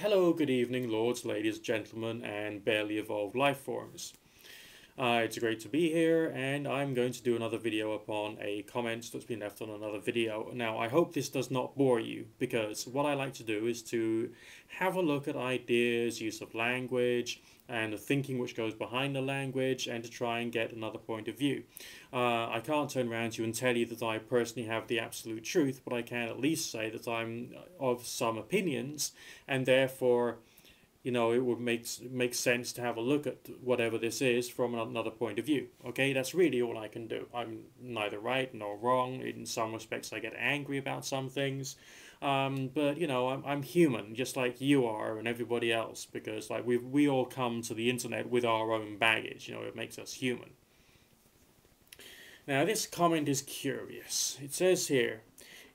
Hello, good evening, lords, ladies, gentlemen, and barely evolved life forms. It's great to be here, and I'm going to do another video upon a comment that's been left on another video. Now, I hope this does not bore you, because what I like to do is to have a look at ideas, use of language, and the thinking which goes behind the language, and to try and get another point of view. I can't turn around to you and tell you that I personally have the absolute truth, but I can at least say that I'm of some opinions, and therefore it would make sense to have a look at whatever this is from another point of view. Okay, that's really all I can do. I'm neither right nor wrong. In some respects, I get angry about some things, but I'm human, just like you are and everybody else, because like we all come to the internet with our own baggage. It makes us human. Now, this comment is curious. It says here,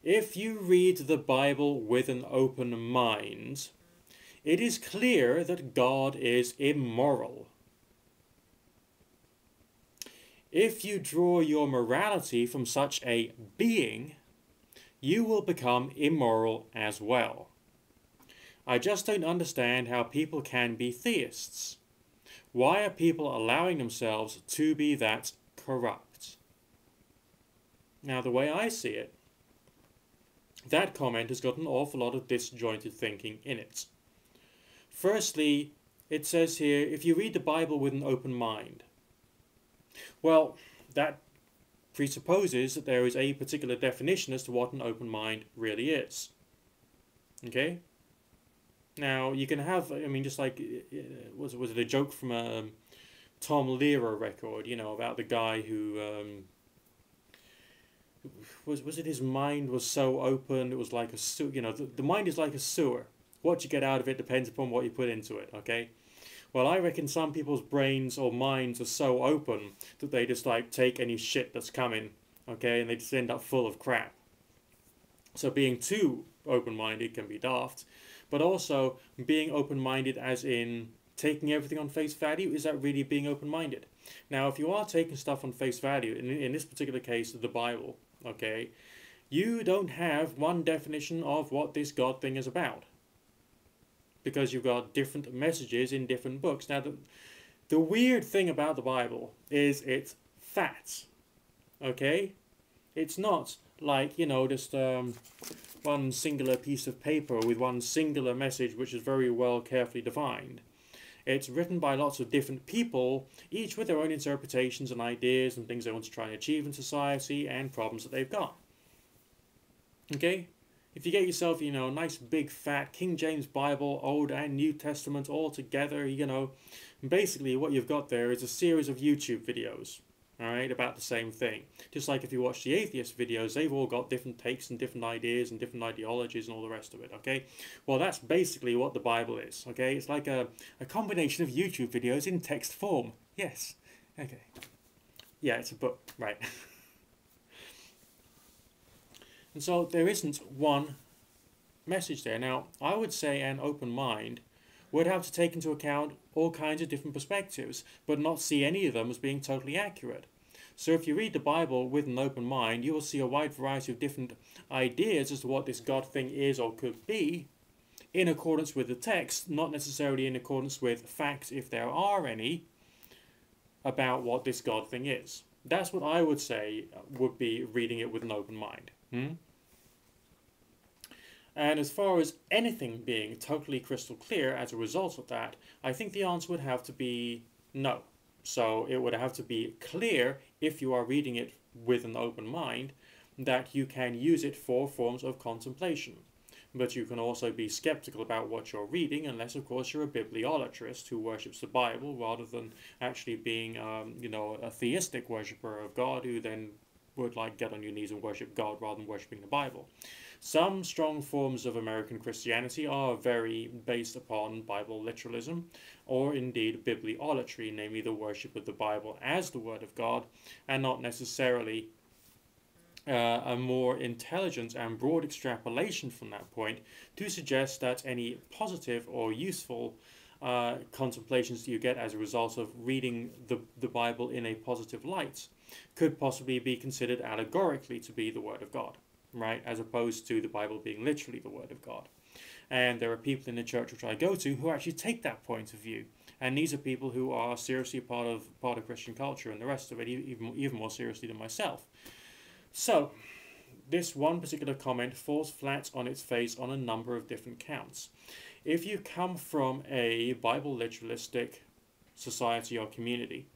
if you read the Bible with an open mind, it is clear that God is immoral. If you draw your morality from such a being, you will become immoral as well. I just don't understand how people can be theists. Why are people allowing themselves to be that corrupt? Now, the way I see it, that comment has got an awful lot of disjointed thinking in it. Firstly, it says here, if you read the Bible with an open mind. Well, that presupposes that there is a particular definition as to what an open mind really is. Okay? Now, you can have, just like, was it a joke from a Tom Lehrer record, about the guy who, was it his mind was so open, it was like a sewer, the mind is like a sewer. What you get out of it depends upon what you put into it, okay? Well, I reckon some people's brains or minds are so open that they just like take any shit that's coming, okay, and they just end up full of crap. So being too open-minded can be daft, but also being open-minded as in taking everything on face value, is that really being open-minded? Now, if you are taking stuff on face value, in this particular case, the Bible, okay, you don't have one definition of what this God thing is about, because you've got different messages in different books. Now, the weird thing about the Bible is it's facts, okay? It's not like, just one singular piece of paper with one singular message which is very well carefully defined. It's written by lots of different people, each with their own interpretations and ideas and things they want to try and achieve in society and problems that they've got. Okay? If you get yourself, a nice big fat King James Bible, Old and New Testament all together, basically what you've got there is a series of YouTube videos, alright, about the same thing. Just like if you watch the atheist videos, they've all got different takes and different ideas and different ideologies and all the rest of it, okay? Well, that's basically what the Bible is, okay? It's like a combination of YouTube videos in text form. Yes, okay. Yeah, it's a book, right. And so there isn't one message there. Now, I would say an open mind would have to take into account all kinds of different perspectives, but not see any of them as being totally accurate. So if you read the Bible with an open mind, you will see a wide variety of different ideas as to what this God thing is or could be, in accordance with the text, not necessarily in accordance with facts, if there are any, about what this God thing is. That's what I would say would be reading it with an open mind. And as far as anything being totally crystal clear as a result of that, I think the answer would have to be no. So it would have to be clear, if you are reading it with an open mind, that you can use it for forms of contemplation. But you can also be skeptical about what you're reading, unless, of course, you're a bibliolatrist who worships the Bible rather than actually being, a theistic worshipper of God who then would like get on your knees and worship God rather than worshipping the Bible. Some strong forms of American Christianity are very based upon Bible literalism, or indeed bibliolatry, namely the worship of the Bible as the Word of God, and not necessarily a more intelligent and broad extrapolation from that point to suggest that any positive or useful contemplations that you get as a result of reading the Bible in a positive light could possibly be considered allegorically to be the Word of God, right? As opposed to the Bible being literally the Word of God. And there are people in the church which I go to who actually take that point of view. And these are people who are seriously part of Christian culture and the rest of it, even more seriously than myself. So, this one particular comment falls flat on its face on a number of different counts. If you come from a Bible literalistic society or community,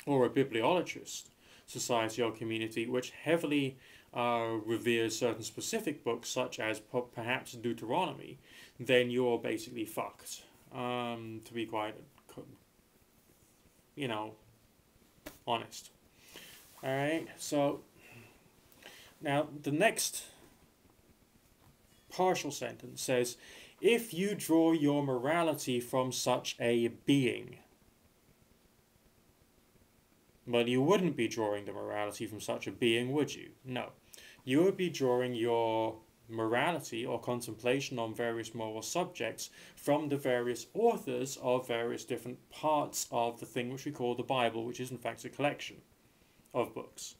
or a bibliologist society or community which heavily reveres certain specific books, such as perhaps Deuteronomy, then you're basically fucked. To be quite, honest. Alright, so now the next partial sentence says, if you draw your morality from such a being. Well, you wouldn't be drawing the morality from such a being, would you? No. You would be drawing your morality or contemplation on various moral subjects from the various authors of various different parts of the thing which we call the Bible, which is in fact a collection of books.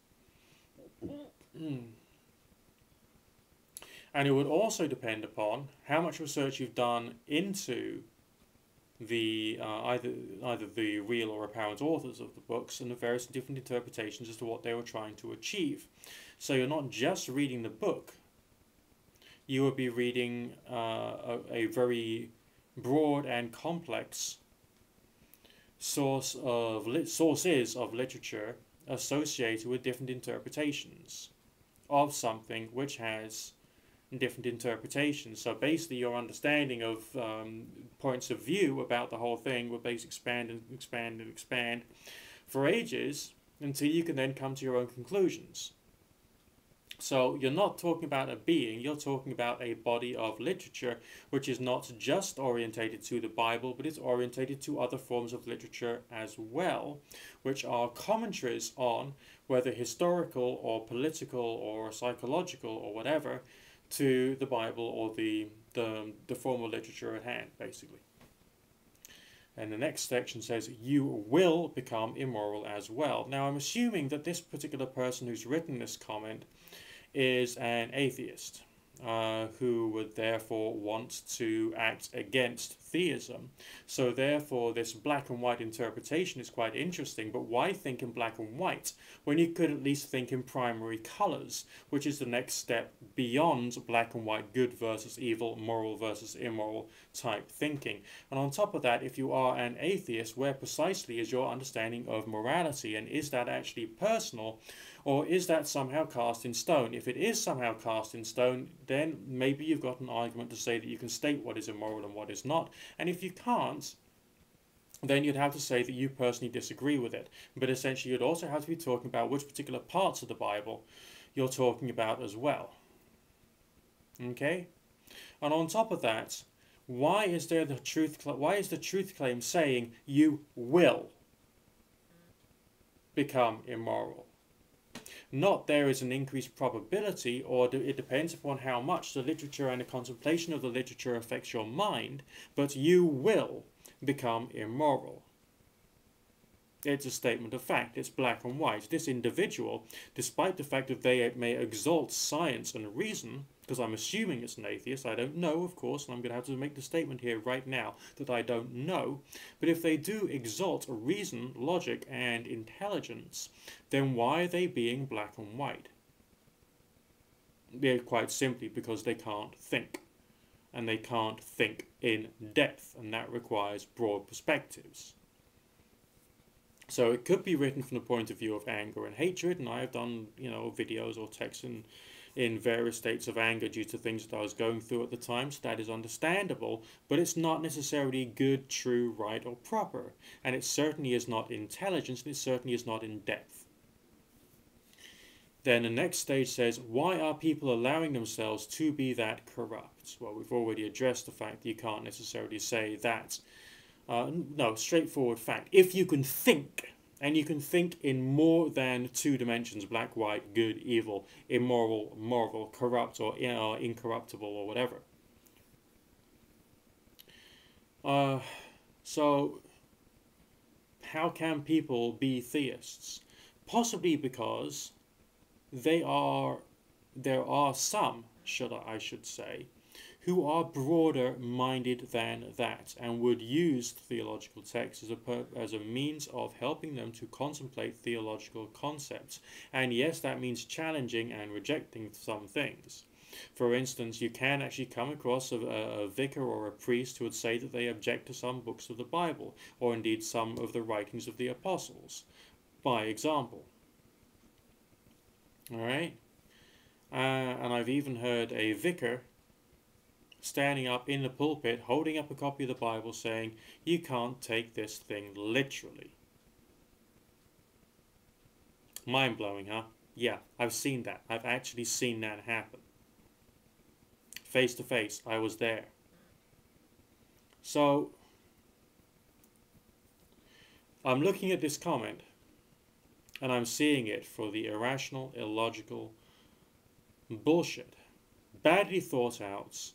And it would also depend upon how much research you've done into the either the real or apparent authors of the books and the various different interpretations as to what they were trying to achieve. So you're not just reading the book, you will be reading a very broad and complex sources of literature associated with different interpretations of something which has different interpretations. So basically your understanding of points of view about the whole thing will basically expand and expand and expand for ages until you can then come to your own conclusions. So you're not talking about a being, you're talking about a body of literature which is not just orientated to the Bible, but it's orientated to other forms of literature as well, which are commentaries on whether historical or political or psychological or whatever to the Bible or the formal literature at hand, basically. And the next section says, you will become immoral as well. Now, I'm assuming that this particular person who's written this comment is an atheist, who would therefore want to act against theism. So therefore this black and white interpretation is quite interesting, but why think in black and white when you could at least think in primary colours, which is the next step beyond black and white, good versus evil, moral versus immoral type thinking. And on top of that, if you are an atheist, where precisely is your understanding of morality, and is that actually personal, or is that somehow cast in stone? If it is somehow cast in stone, then maybe you've got an argument to say that you can state what is immoral and what is not. And if you can't, then you'd have to say that you personally disagree with it. But essentially you'd also have to be talking about which particular parts of the Bible you're talking about as well. Okay? And on top of that, why is the truth claim saying you will become immoral? Not there is an increased probability, or it depends upon how much the literature and the contemplation of the literature affects your mind, but you will become immoral. It's a statement of fact. It's black and white. This individual, despite the fact that they may exalt science and reason, because I'm assuming it's an atheist, I don't know, of course, and I'm going to have to make the statement here right now that I don't know, but if they do exalt reason, logic, and intelligence, then why are they being black and white? They're quite simply because they can't think, and they can't think in depth, and that requires broad perspectives. So it could be written from the point of view of anger and hatred, and I have done, videos or texts in various states of anger due to things that I was going through at the time, so that is understandable, but it's not necessarily good, true, right, or proper, and it certainly is not intelligence, and it certainly is not in depth. Then the next stage says, why are people allowing themselves to be that corrupt? Well, we've already addressed the fact that you can't necessarily say that. No, straightforward fact. If you can think, and you can think in more than two dimensions, black, white, good, evil, immoral, moral, corrupt, or incorruptible, or whatever. So, how can people be theists? Possibly because there are some, I should say, who are broader minded than that and would use theological texts as a means of helping them to contemplate theological concepts. And yes, that means challenging and rejecting some things. For instance, you can actually come across a vicar or a priest who would say that they object to some books of the Bible, or indeed some of the writings of the apostles, by example. Alright? And I've even heard a vicar standing up in the pulpit, holding up a copy of the Bible, saying, you can't take this thing literally. Mind-blowing, huh? Yeah, I've seen that. I've actually seen that happen. Face to face, I was there. So, I'm looking at this comment, and I'm seeing it for the irrational, illogical bullshit, badly thought out,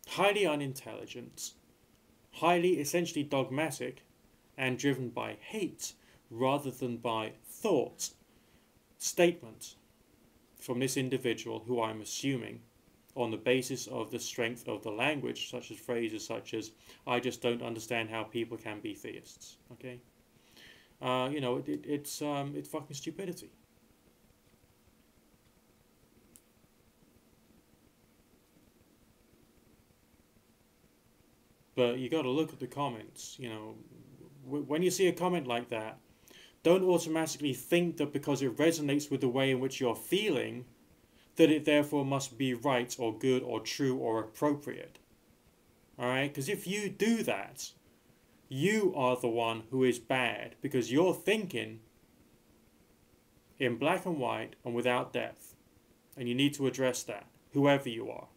highly unintelligent, highly essentially dogmatic, and driven by hate rather than by thought statement from this individual, who I'm assuming, on the basis of the strength of the language, such as phrases such as, I just don't understand how people can be theists. Okay? You know, it's fucking stupidity. But you got to look at the comments. You know, when you see a comment like that, don't automatically think that because it resonates with the way in which you're feeling, that it therefore must be right or good or true or appropriate. Alright? Because if you do that, you are the one who is bad, because you're thinking in black and white and without depth. And you need to address that, whoever you are.